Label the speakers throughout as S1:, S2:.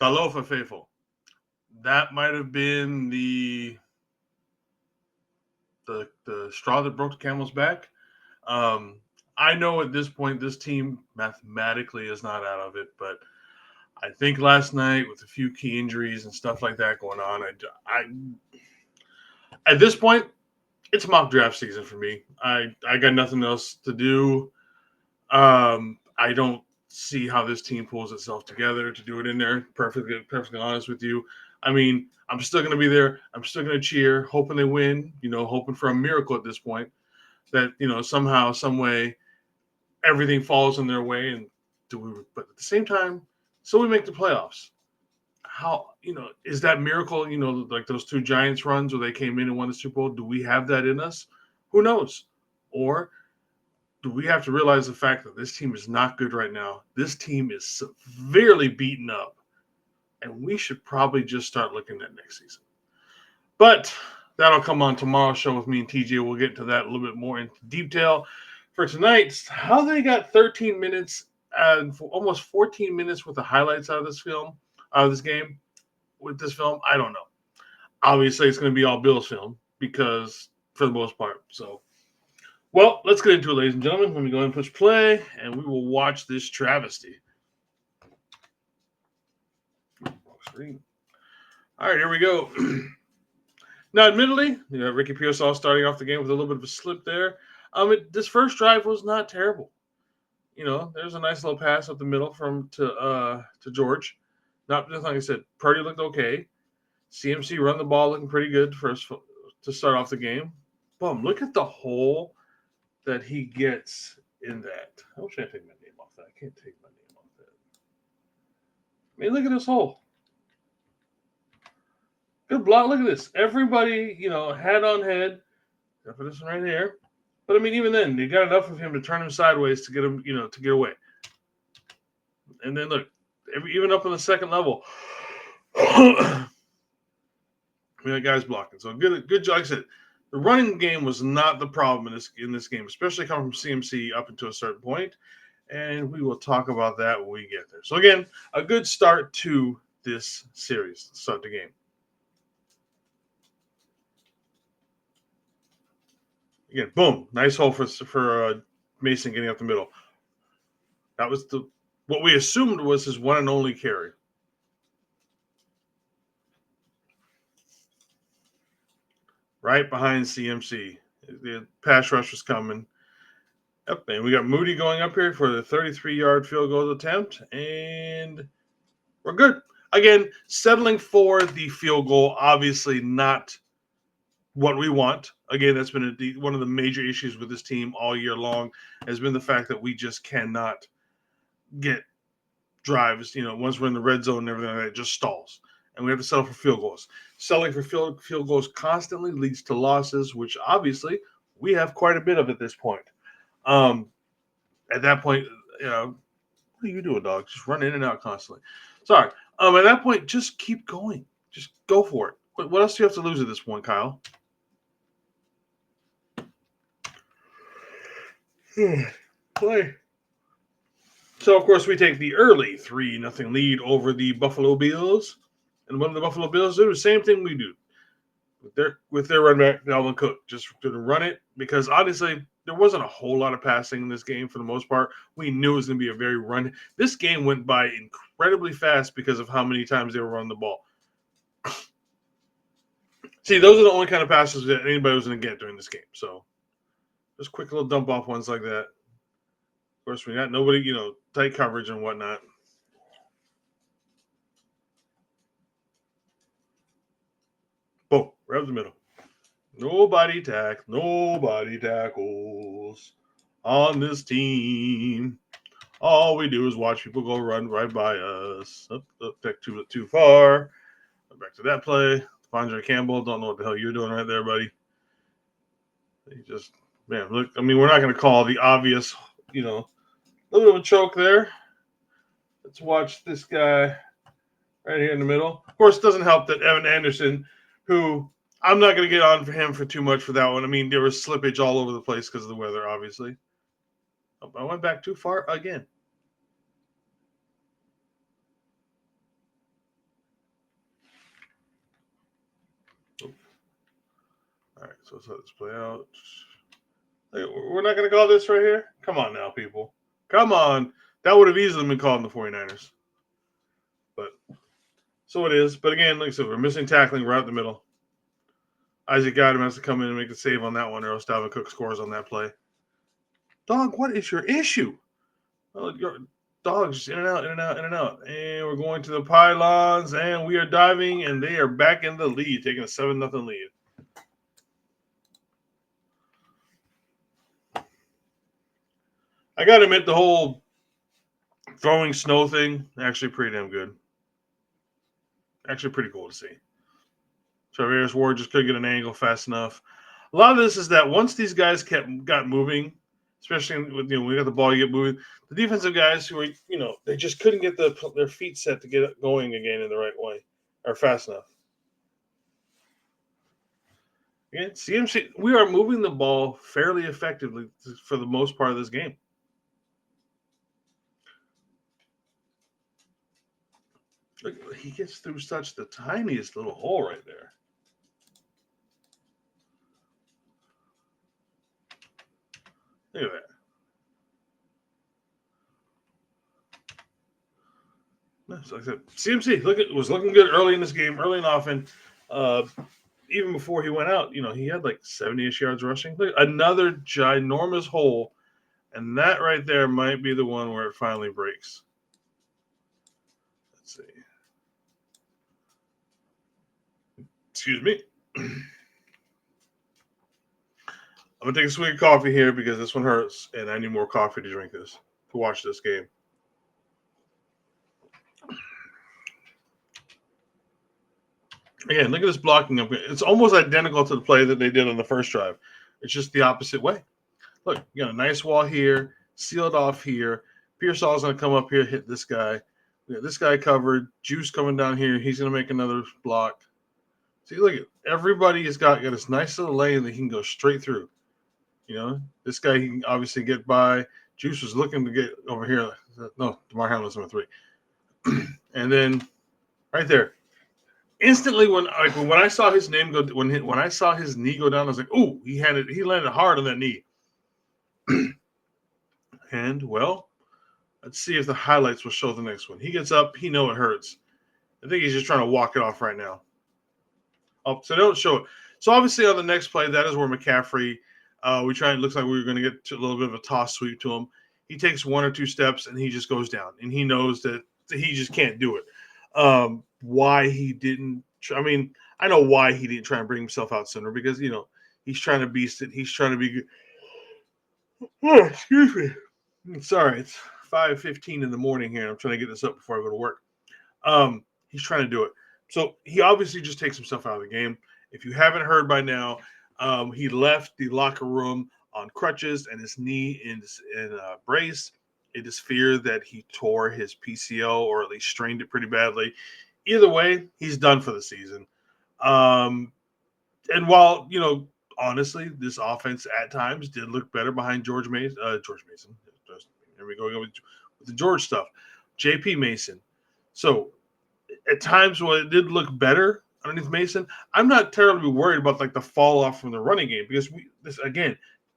S1: Talofa faithful. That might have been the straw that broke the camel's back. Um, I know at this point this team mathematically is not out of it, but I think last night with a few key injuries and stuff like that going on, I at this point it's mock draft season for me. I got nothing else to do. I don't see how this team pulls itself together to do it in there. Perfectly honest with you. I mean, I'm still going to be there. I'm still going to cheer, hoping they win. Hoping for a miracle at this point. That somehow, some way, everything falls in their way, and do we? But at the same time, so we make the playoffs. How is that miracle? Like those two Giants runs where they came in and won the Super Bowl. Do we have that in us? Who knows? Or do we have to realize the fact that this team is not good right now? This team is severely beaten up, and we should probably just start looking at next season. But that'll come on tomorrow's show with me and TJ. We'll get into that a little bit more in detail. For tonight, how they got 13 minutes and almost 14 minutes with the highlights out of this game, with this film, I don't know. Obviously, it's going to be all Bills film because for the most part. So, well, let's get into it, ladies and gentlemen. Let me go ahead and push play, and we will watch this travesty. Screen. All right, here we go. Now, admittedly, Ricky Pearsall starting off the game with a little bit of a slip there. This first drive was not terrible. There's a nice little pass up the middle to George. Not just like I said, Purdy looked okay. CMC run the ball looking pretty good to start off the game. Boom! Look at the hole that he gets in that. I wish I could take my name off that. I can't take my name off that. I mean, look at this hole. Good block. Look at this. Everybody, head on head. Except for this one right here. But I mean, even then, they got enough of him to turn him sideways to get him, to get away. And then look, even up on the second level, we got guys blocking. So good job. Like I said, the running game was not the problem in this game, especially coming from CMC up until a certain point. And we will talk about that when we get there. So again, a good start to this series. Start the game. Again, boom, nice hole for Mason getting up the middle. That was what we assumed was his one and only carry. Right behind CMC. The pass rush was coming. Yep, and we got Moody going up here for the 33-yard field goal attempt, and we're good. Again, settling for the field goal, obviously not what we want. Again, that's been one of the major issues with this team all year long, has been the fact that we just cannot get drives. Once we're in the red zone and everything like that, it just stalls. And we have to settle for field goals. Settling for field goals constantly leads to losses, which obviously we have quite a bit of at this point. At that point, what are you doing, dog? Just run in and out constantly. Sorry. At that point, just keep going. Just go for it. What else do you have to lose at this point, Kyle? Play. So, of course, we take the early 3-0 lead over the Buffalo Bills. And what do the Buffalo Bills do? The same thing we do with their run back, Dalvin Cook. Just to run it because, honestly, there wasn't a whole lot of passing in this game for the most part. We knew it was going to be a very run. This game went by incredibly fast because of how many times they were running the ball. See, those are the only kind of passes that anybody was going to get during this game. So, just quick little dump off ones like that. Of course, we got nobody, tight coverage and whatnot. Boom, right up the middle. Nobody tackles on this team. All we do is watch people go run right by us. Up, back too far. Back to that play. Andre Campbell, don't know what the hell you're doing right there, buddy. Look, I mean, we're not going to call the obvious, a little bit of a choke there. Let's watch this guy right here in the middle. Of course, it doesn't help that Evan Anderson, who I'm not going to get on for him for too much for that one. I mean, there was slippage all over the place because of the weather, obviously. I went back too far again. All right, so let's let this play out. We're not going to call this right here? Come on now, people. Come on. That would have easily been called in the 49ers. But so it is. But again, like I said, we're missing tackling right in the middle. Isaac Godwin has to come in and make the save on that one, or else Dalvin Cook scores on that play. Dog, what is your issue? Well, your dog's just in and out, in and out, in and out. And we're going to the pylons, and we are diving, and they are back in the lead, taking a 7-0 lead. I got to admit, the whole throwing snow thing, actually pretty damn good. Actually pretty cool to see. Travis Ward just couldn't get an angle fast enough. A lot of this is that once these guys got moving, especially with, when we got the ball, you get moving. The defensive guys who were, they just couldn't get their feet set to get it going again in the right way or fast enough. Again, CMC, we are moving the ball fairly effectively for the most part of this game. Look, he gets through such the tiniest little hole right there. Look at that. Like I said, CMC was looking good early in this game, early and often. Even before he went out, he had like 70-ish yards rushing. Look, another ginormous hole, and that right there might be the one where it finally breaks. Let's see. Excuse me. I'm going to take a swig of coffee here because this one hurts, and I need more coffee to watch this game. Again, look at this blocking up. It's almost identical to the play that they did on the first drive. It's just the opposite way. Look, you got a nice wall here, sealed off here. Pearsall's going to come up here, hit this guy. We got this guy covered. Juice coming down here. He's going to make another block. See, look at everybody has got this nice little lane that he can go straight through. This guy he can obviously get by. Juice was looking to get over here. No, DeMar Hamlin's number 3. And then right there, instantly when I saw his name go, when I saw his knee go down, I was like, "Ooh, he landed hard on that knee." And well, let's see if the highlights will show the next one. He gets up, he know it hurts. I think he's just trying to walk it off right now. Oh, so they don't show it. So obviously on the next play, that is where McCaffrey. It looks like we were going to get a little bit of a toss sweep to him. He takes 1 or 2 steps and he just goes down, and he knows that he just can't do it. Why he didn't? I know why he didn't try and bring himself out sooner, because he's trying to beast it. He's trying to be good. Oh, excuse me. Sorry, it's 5:15 in the morning here, and I'm trying to get this up before I go to work. He's trying to do it. So he obviously just takes himself out of the game. If you haven't heard by now, he left the locker room on crutches and his knee in a brace. It is feared that he tore his PCL or at least strained it pretty badly. Either way, he's done for the season. And while, honestly, this offense at times did look better behind George Mason. Here we go with the George stuff. JP Mason. So at times when it did look better underneath Mason, I'm not terribly worried about the fall off from the running game, because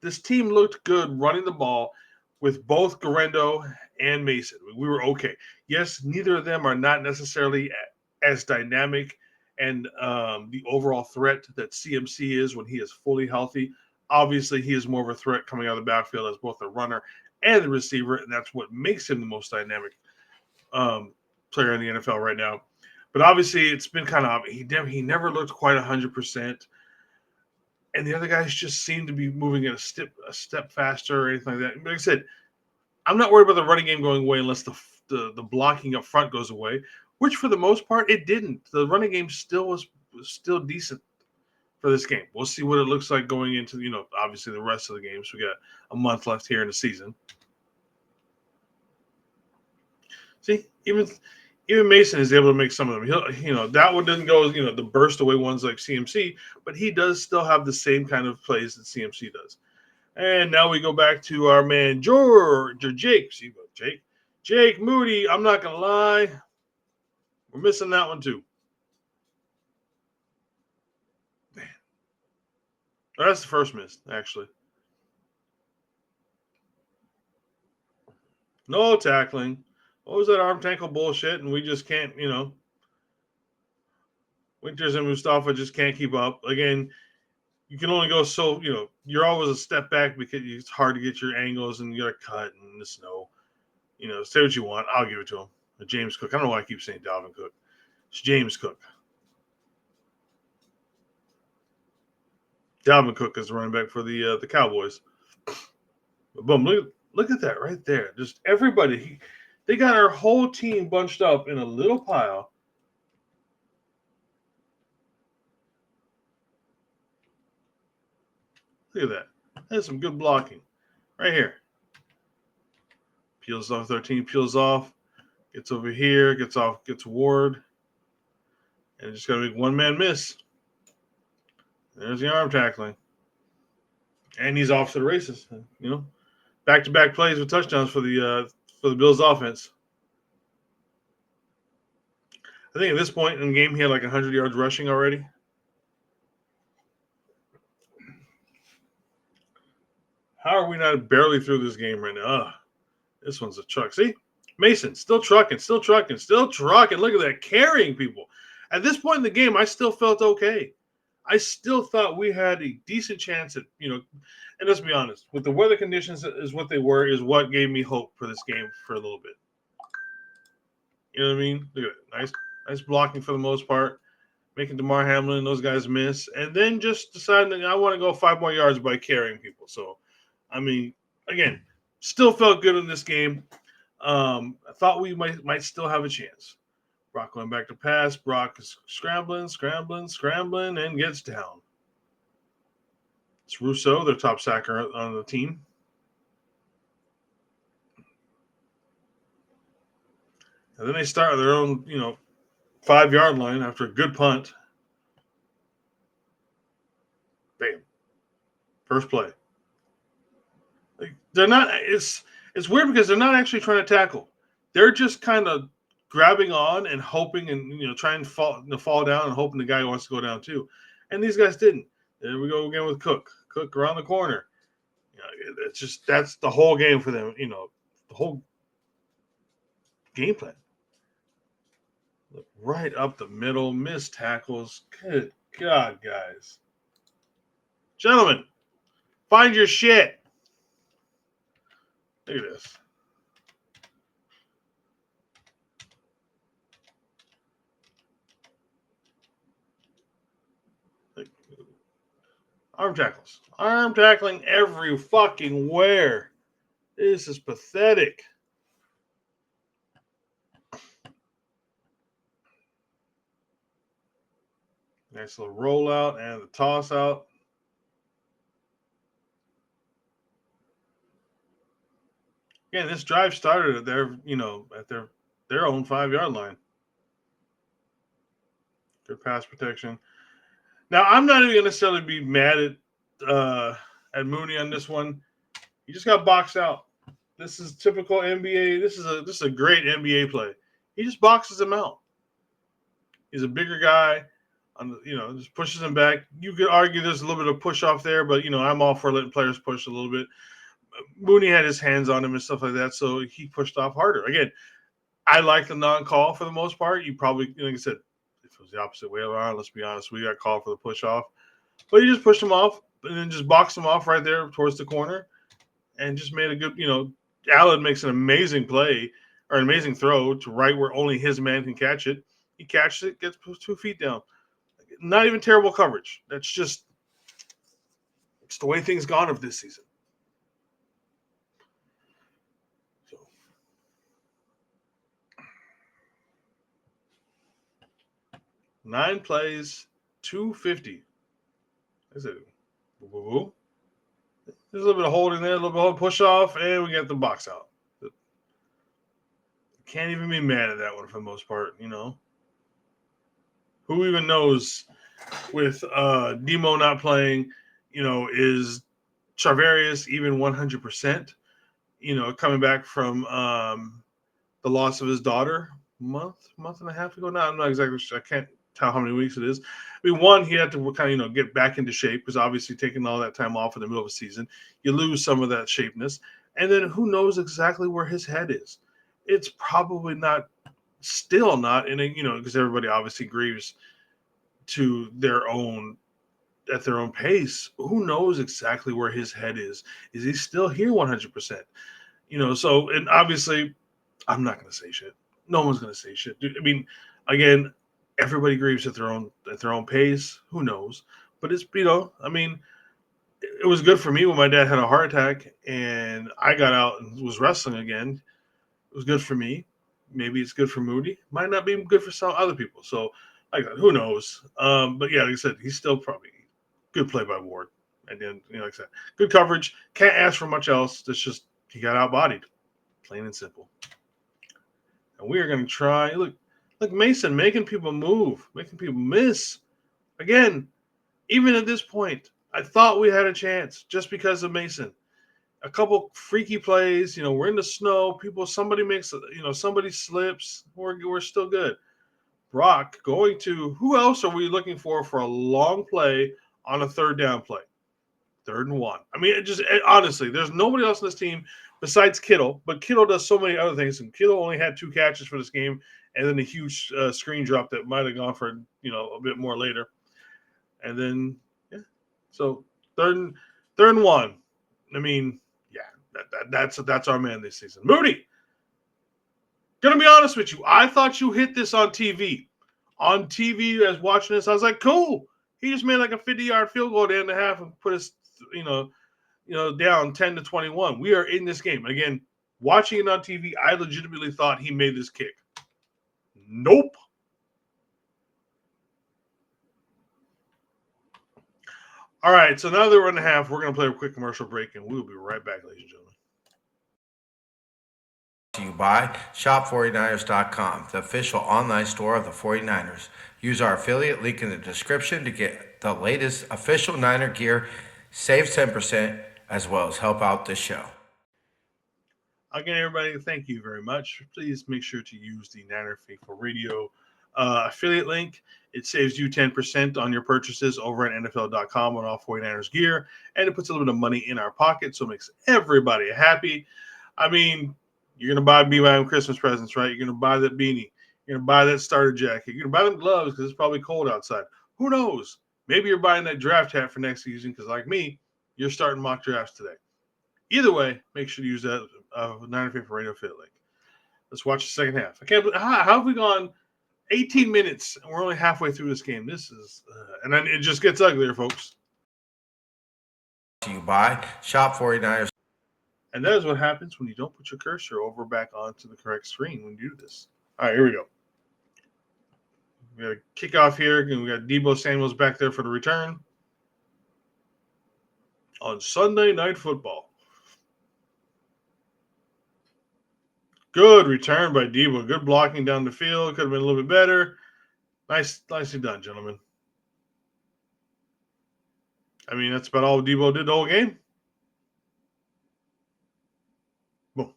S1: this team looked good running the ball with both Garendo and Mason. We were okay. Yes, neither of them are not necessarily as dynamic and the overall threat that CMC is when he is fully healthy. Obviously, he is more of a threat coming out of the backfield as both a runner and a receiver, and that's what makes him the most dynamic player in the NFL right now. But obviously, it's been kind of he never looked quite 100%, and the other guys just seem to be moving at a step faster or anything like that. But like I said, I'm not worried about the running game going away unless the blocking up front goes away, which for the most part it didn't. The running game was still decent for this game. We'll see what it looks like going into obviously the rest of the games. We got a month left here in the season. See, even Mason is able to make some of them. That one doesn't go the burst away ones like CMC, but he does still have the same kind of plays that CMC does. And now we go back to our man George or Jake. See, Jake Moody. I'm not gonna lie, we're missing that one too. Oh, that's the first miss, actually. No tackling. What was that arm tackle bullshit? And we just can't, Winters and Mustafa just can't keep up. Again, you can only go so, you're always a step back because it's hard to get your angles and you got to cut in the snow. Say what you want. I'll give it to him. James Cook. I don't know why I keep saying Dalvin Cook. It's James Cook. Dalvin Cook is the running back for the Cowboys. Boom! Look at that right there. Just everybody. They got our whole team bunched up in a little pile. Look at that. That's some good blocking right here. Peels off 13. Peels off. Gets over here. Gets off. Gets Ward. And just got to make one man miss. There's the arm tackling. And he's off to the races. Back-to-back plays with touchdowns for the Bills offense. I think at this point in the game he had like 100 yards rushing already. How are we not barely through this game right now? Ugh, this one's a truck. See? Mason, still trucking. Look at that, carrying people. At this point in the game, I still felt okay. I still thought we had a decent chance at, and let's be honest, with the weather conditions is what they were, is what gave me hope for this game for a little bit. You know what I mean? Look at it. Nice blocking for the most part, making DeMar Hamlin and those guys miss, and then just deciding that I want to go 5 more yards by carrying people. So, I mean, again, still felt good in this game. I thought we might still have a chance. Brock going back to pass. Brock is scrambling, and gets down. It's Rousseau, their top sacker on the team. And then they start their own, 5-yard line after a good punt. Bam. First play. They're not. It's weird because they're not actually trying to tackle. They're just kind of grabbing on and hoping and trying to fall down and hoping the guy wants to go down too. And these guys didn't. There we go again with Cook. Cook around the corner. It's just that's the whole game for them. The whole game plan. Right up the middle, missed tackles. Good God, guys. Gentlemen, find your shit. Look at this. Arm tackles. Arm tackling every fucking where. This is pathetic. Nice little rollout and the toss out. Again, this drive started at their own 5-yard line. Good pass protection. Now, I'm not even going to necessarily be mad at Mooney on this one. He just got boxed out. This is typical NBA. This is a great NBA play. He just boxes him out. He's a bigger guy. Just pushes him back. You could argue there's a little bit of push off there, but I'm all for letting players push a little bit. Mooney had his hands on him and stuff like that, so he pushed off harder. Again, I like the non-call for the most part. You probably, like I said, if it was the opposite way around, let's be honest, we got called for the push off. But he just pushed him off and then just boxed him off right there towards the corner and just made a good, Allen makes an amazing play or an amazing throw to right where only his man can catch it. He catches it, gets 2 feet down. Not even terrible coverage. That's just it's the way things gone of this season. So 9 plays, 250. Is it? There's a little bit of holding there, a little bit of push off, and we get the box out. Can't even be mad at that one for the most part, Who even knows with Demo not playing, is Charvarius even 100%, coming back from the loss of his daughter month and a half ago now. I'm not exactly sure. I can't how many weeks it is. I mean, one, he had to kind of get back into shape because obviously taking all that time off in the middle of a season, you lose some of that shapeness. And then who knows exactly where his head is? It's probably not, still not, and because everybody obviously grieves to their own at their own pace. Who knows exactly where his head is? Is he still here 100%? So, and obviously, I'm not going to say shit. No one's going to say shit. I mean, again, everybody grieves at their own pace. Who knows? But it's I mean, it was good for me when my dad had a heart attack and I got out and was wrestling again. It was good for me. Maybe it's good for Moody. Might not be good for some other people. So, who knows? But yeah, like I said, he's still probably good play by Ward. And then, like I said, good coverage. Can't ask for much else. It's just he got outbodied, plain and simple. And we are going to try. Look, Mason making people move, making people miss. Again, even at this point, I thought we had a chance just because of Mason. A couple freaky plays. We're in the snow. Somebody makes, somebody slips. We're still good. Brock going to, who else are we looking for a long play on a third down play? 3rd and 1. I mean, honestly, there's nobody else on this team besides Kittle, but Kittle does so many other things. And Kittle only had 2 catches for this game, and then a huge screen drop that might have gone for a bit more later. And then so 3rd and 1. I mean, yeah, that's our man this season. Moody. Gonna be honest with you, I thought you hit this on TV. On TV, as watching this, I was like, cool. He just made like a 50-yard field goal at the end of the half and put us, down 10-21. We are in this game. Again, watching it on TV, I legitimately thought he made this kick. Nope. All right, so now that we're in the half, we're going to play a quick commercial break, and we'll be right back, ladies and gentlemen.
S2: To you by shop49ers.com, the official online store of the 49ers. Use our affiliate link in the description to get the latest official Niner gear, save 10%, as well as help out this show.
S1: Again, everybody, thank you very much. Please make sure to use the Niner Faithful Radio affiliate link. It saves you 10% on your purchases over at NFL.com on all 49ers gear, and it puts a little bit of money in our pocket, so it makes everybody happy. I mean, you're going to be buying Christmas presents, right? You're going to buy that beanie. You're going to buy that starter jacket. You're going to buy them gloves because it's probably cold outside. Who knows? Maybe you're buying that draft hat for next season because, like me, you're starting mock drafts today. Either way, make sure to use that Niner Faithful Radio affiliate link. Let's watch the second half. I can't believe, how have we gone 18 minutes and we're only halfway through this game? This is, and then it just gets uglier, folks.
S2: To you by Shop49ers.
S1: And that is what happens when you don't put your cursor over back onto the correct screen when you do this. All right, here we go. We got a kickoff here, and we got Deebo Samuels back there for the return on Sunday Night Football. Good return by Deebo. Good blocking down the field. Could have been a little bit better. Nicely done, gentlemen. I mean, that's about all Deebo did the whole game. Boom.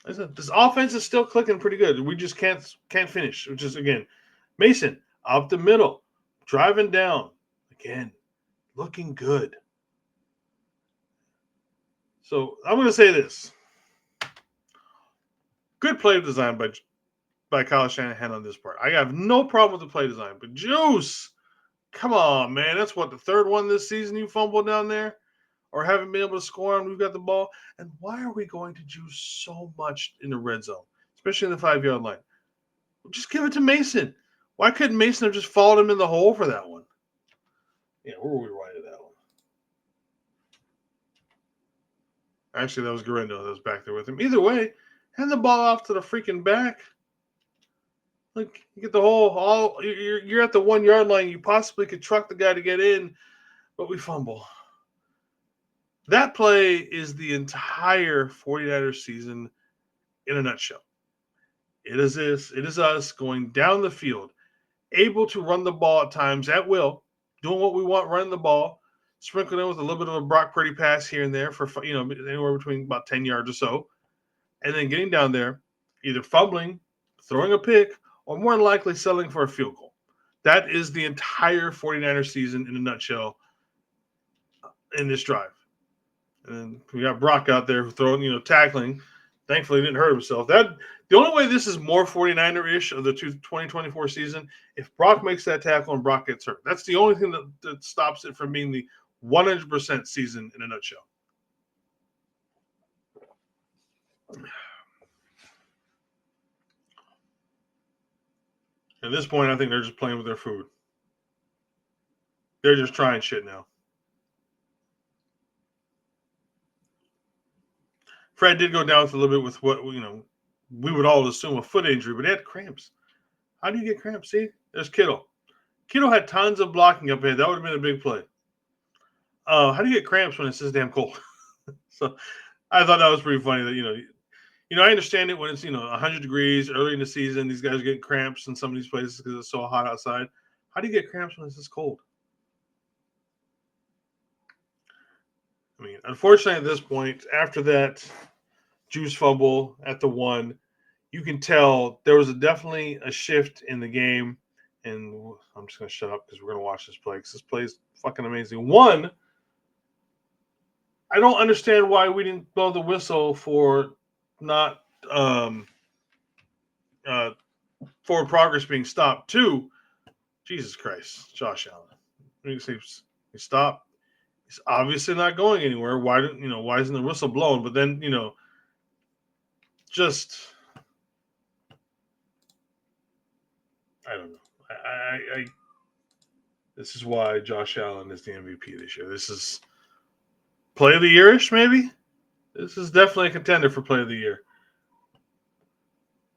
S1: This offense is still clicking pretty good. We just can't finish. Which is, again, Mason up the middle, driving down. Again, looking good. So I'm going to say this. Good play design by Kyle Shanahan on this part. I have no problem with the play design, but Juice, come on, man. That's what, the 3rd one this season you fumbled down there or haven't been able to score on. We've got the ball. And why are we going to Juice so much in the red zone, especially in the 5-yard line? Just give it to Mason. Why couldn't Mason have just followed him in the hole for that one? Yeah, where were we right at that one? Actually, that was Garendo that was back there with him. Either way, hand the ball off to the freaking back. Like, you get the whole, you're at the 1-yard line. You possibly could truck the guy to get in, but we fumble. That play is the entire 49ers season in a nutshell. It is this. It is us going down the field, able to run the ball at times at will, doing what we want, running the ball, sprinkled in with a little bit of a Brock Purdy pass here and there for, anywhere between about 10 yards or so, and then getting down there either fumbling, throwing a pick, or more than likely settling for a field goal. That is the entire 49ers season in a nutshell in this drive. And we got Brock out there throwing, tackling. Thankfully, he didn't hurt himself. The only way this is more 49er-ish of the 2024 season, if Brock makes that tackle and Brock gets hurt. That's the only thing that stops it from being the 100% season in a nutshell. At this point, I think they're just playing with their food. They're just trying shit now. Fred did go down a little bit with what, we would all assume a foot injury, but he had cramps. How do you get cramps? See, there's Kittle. Kittle had tons of blocking up here. That would have been a big play. How do you get cramps when it's this damn cold? So I thought that was pretty funny that, I understand it when it's, 100 degrees early in the season. These guys are getting cramps in some of these places because it's so hot outside. How do you get cramps when it's this cold? I mean, unfortunately, at this point, after that juice fumble at the 1, you can tell there was definitely a shift in the game. And I'm just going to shut up because we're going to watch this play because this play is fucking amazing. 1, I don't understand why we didn't blow the whistle for not forward progress being stopped. 2, Jesus Christ, Josh Allen. He stopped. He's obviously not going anywhere. Why isn't the whistle blown? But then, just I don't know. I this is why Josh Allen is the MVP this year. This is play of the year-ish, maybe. This is definitely a contender for play of the year.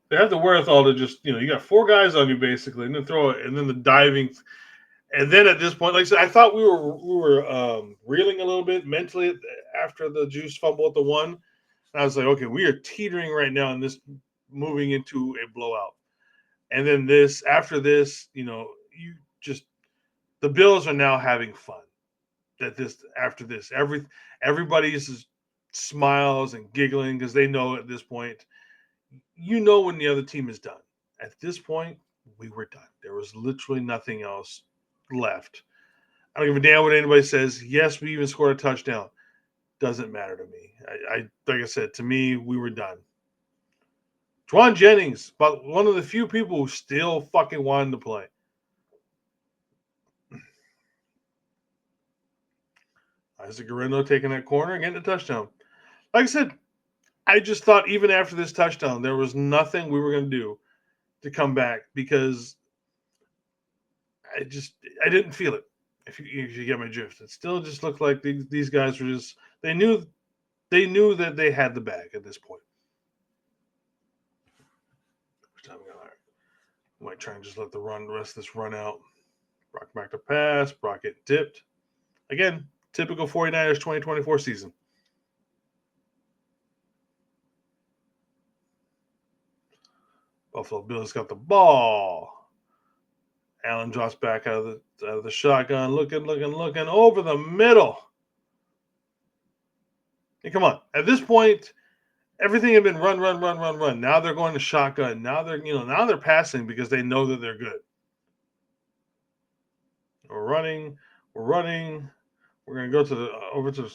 S1: They have the wherewithal to just, you got 4 guys on you basically, and then throw it, and then the diving, and then at this point, like I said, I thought we were reeling a little bit mentally after the juice fumble at the 1. And I was like, okay, we are teetering right now, and this moving into a blowout. And then after this, the Bills are now having fun. After this, everybody's smiles and giggling because they know at this point, when the other team is done. At this point, we were done. There was literally nothing else left. I don't give a damn what anybody says. Yes, we even scored a touchdown. Doesn't matter to me. Like I said, to me, we were done. Juwan Jennings, but one of the few people who still fucking wanted to play. Isaac Guerrero taking that corner and getting a touchdown. Like I said, I just thought even after this touchdown, there was nothing we were going to do to come back because I didn't feel it. If you get my drift, it still just looked like these guys were just they knew that they had the bag at this point. I might try and just let the rest of this run out. Brock back to pass. Brock get tipped. Again, typical 49ers 2024 season. Buffalo Bills got the ball. Allen drops back out of the shotgun, looking over the middle. Hey, come on. At this point, everything had been run. Now they're going to shotgun. Now they're passing because they know that they're good. We're running. We're going to go over to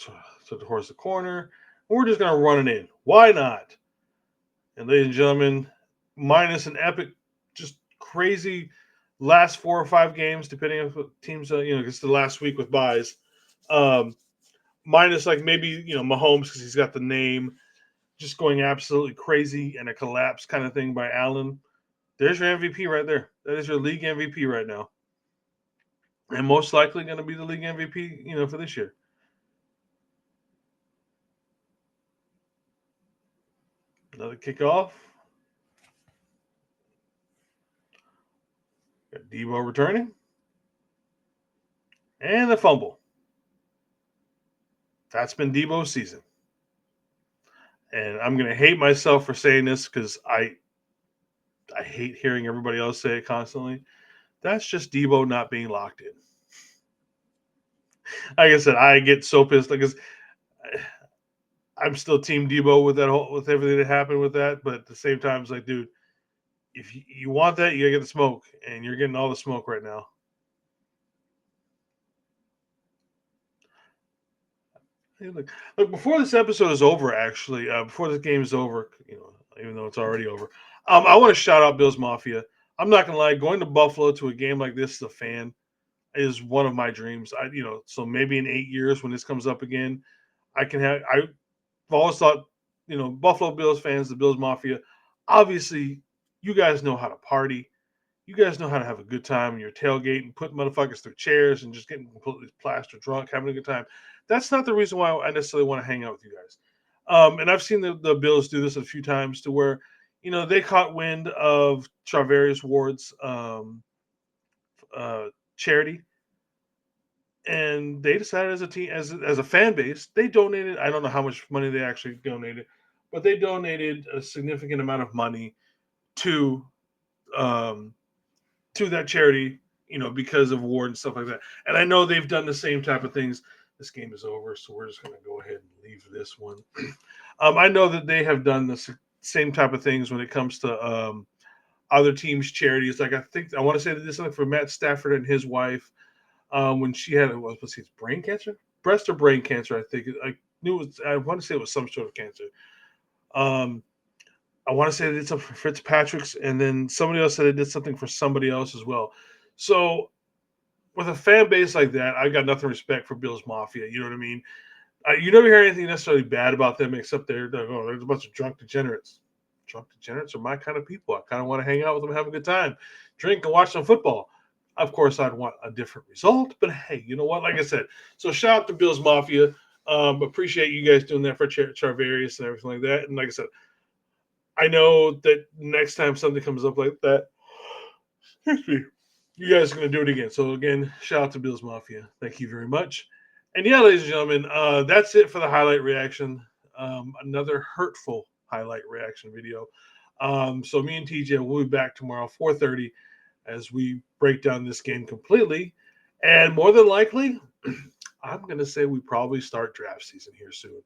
S1: towards the corner. We're just going to run it in. Why not? And ladies and gentlemen, minus an epic, just crazy last 4 or 5 games, depending on what teams, it's the last week with buys. Minus like maybe, Mahomes because he's got the name, just going absolutely crazy and a collapse kind of thing by Allen. There's your MVP right there. That is your league MVP right now. And most likely going to be the league MVP, for this year. Another kickoff. Got Debo returning. And the fumble. That's been Debo's season. And I'm going to hate myself for saying this because I hate hearing everybody else say it constantly. That's just Debo not being locked in. Like I said, I get so pissed because I'm still Team Debo with everything that happened with that. But at the same time, it's like, dude, if you want that, you gotta get the smoke, and you're getting all the smoke right now. Hey, look, before this episode is over, actually, before this game is over, even though it's already over, I want to shout out Bills Mafia. I'm not gonna lie, going to Buffalo to a game like this as a fan is one of my dreams. So maybe in 8 years when this comes up again, I can have. I've always thought, Buffalo Bills fans, the Bills Mafia. Obviously, you guys know how to party. You guys know how to have a good time in your tailgate and put motherfuckers through chairs and just getting completely plastered drunk, having a good time. That's not the reason why I necessarily want to hang out with you guys. And I've seen the Bills do this a few times to where, they caught wind of Charvarius Ward's charity, and they decided as a team, as a fan base, they donated. I don't know how much money they actually donated, but they donated a significant amount of money to um, to that charity, because of Ward and stuff like that. And I know they've done the same type of things. This game is over, so we're just going to go ahead and leave this one. I know that they have done the same type of things when it comes to other teams' charities. Like I want to say that this is something for Matt Stafford and his wife when she had brain cancer, breast or brain cancer. I think I knew it was. I want to say it was some sort of cancer. Um, I want to say they did something for Fitzpatrick's, and then somebody else said they did something for somebody else as well. So with a fan base like that, I got nothing respect for Bills Mafia. You know what I mean? You never hear anything necessarily bad about them, except there's a bunch of drunk degenerates. Drunk degenerates are my kind of people. I kind of want to hang out with them, have a good time, drink, and watch some football. Of course, I'd want a different result, but hey, you know what? Like I said, so shout out to Bills Mafia. Appreciate you guys doing that for Charvarius and everything like that. And like I said, I know that next time something comes up like that, you guys are going to do it again. So again, shout out to Bills Mafia. Thank you very much. And yeah, ladies and gentlemen, that's it for the highlight reaction. Another hurtful highlight reaction video. So me and TJ will be back tomorrow, 4:30, as we break down this game completely. And more than likely, I'm going to say we probably start draft season here soon.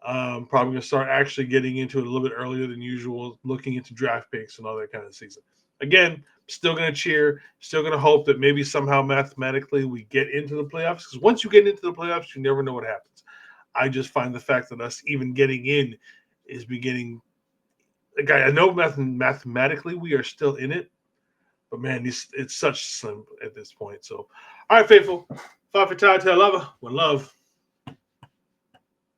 S1: Probably going to start actually getting into it a little bit earlier than usual, looking into draft picks and all that kind of season. Again, still going to cheer, still going to hope that maybe somehow mathematically we get into the playoffs. Because once you get into the playoffs, you never know what happens. I just find the fact that us even getting in is beginning. Like I know mathematically we are still in it, but man, it's such slim at this point. So, all right, faithful. Five for Tide, tell lover, one love.